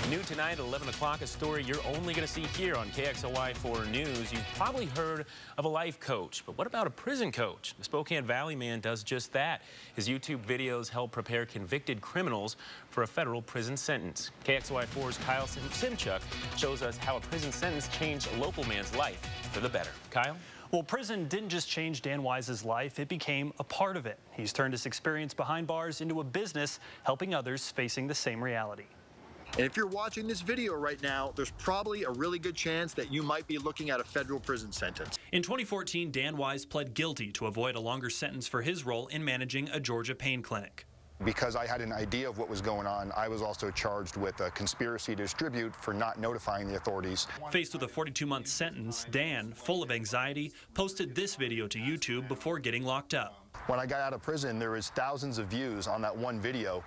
New tonight at 11 o'clock, a story you're only going to see here on KXLY 4 News. You've probably heard of a life coach, but what about a prison coach? The Spokane Valley man does just that. His YouTube videos help prepare convicted criminals for a federal prison sentence. KXLY 4's Kyle Simchuk shows us how a prison sentence changed a local man's life for the better. Kyle? Well, prison didn't just change Dan Wise's life, it became a part of it. He's turned his experience behind bars into a business, helping others facing the same reality. And if you're watching this video right now, there's probably a really good chance that you might be looking at a federal prison sentence. In 2014, Dan Wise pled guilty to avoid a longer sentence for his role in managing a Georgia pain clinic. Because I had an idea of what was going on, I was also charged with a conspiracy to distribute for not notifying the authorities. Faced with a 42-month sentence, Dan, full of anxiety, posted this video to YouTube before getting locked up. When I got out of prison, there was thousands of views on that one video.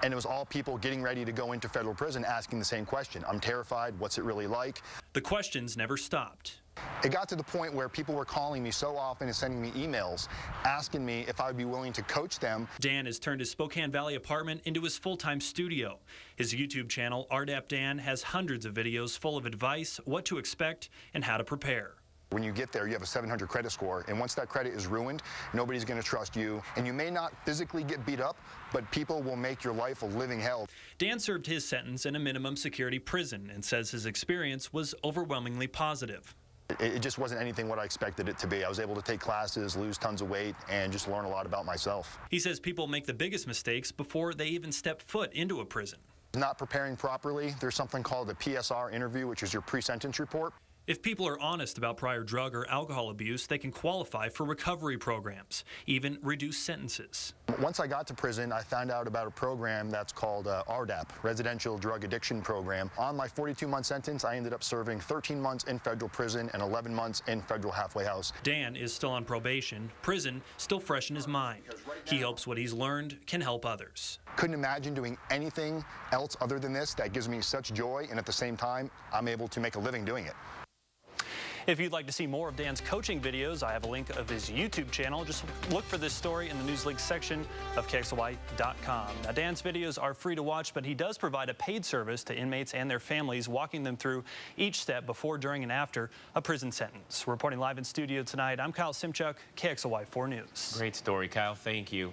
And it was all people getting ready to go into federal prison asking the same question. I'm terrified. What's it really like? The questions never stopped. It got to the point where people were calling me so often and sending me emails asking me if I would be willing to coach them. Dan has turned his Spokane Valley apartment into his full-time studio. His YouTube channel, RDAP Dan, has hundreds of videos full of advice, what to expect, and how to prepare. When you get there, you have a 700 credit score, and once that credit is ruined, nobody's going to trust you. And you may not physically get beat up, but people will make your life a living hell. Dan served his sentence in a minimum security prison and says his experience was overwhelmingly positive. It just wasn't anything what I expected it to be. I was able to take classes, lose tons of weight, and just learn a lot about myself. He says people make the biggest mistakes before they even step foot into a prison. Not preparing properly, there's something called a PSR interview, which is your pre-sentence report. If people are honest about prior drug or alcohol abuse, they can qualify for recovery programs, even reduce sentences. Once I got to prison, I found out about a program that's called RDAP, Residential Drug Addiction Program. On my 42-month sentence, I ended up serving 13 months in federal prison and 11 months in federal halfway house. Dan is still on probation, prison still fresh in his mind. He hopes what he's learned can help others. Couldn't imagine doing anything else other than this. That gives me such joy, and at the same time, I'm able to make a living doing it. If you'd like to see more of Dan's coaching videos, I have a link of his YouTube channel. Just look for this story in the news link section of KXLY.com. Now, Dan's videos are free to watch, but he does provide a paid service to inmates and their families, walking them through each step before, during, and after a prison sentence. Reporting live in studio tonight, I'm Kyle Simchuk, KXLY 4 News. Great story, Kyle. Thank you.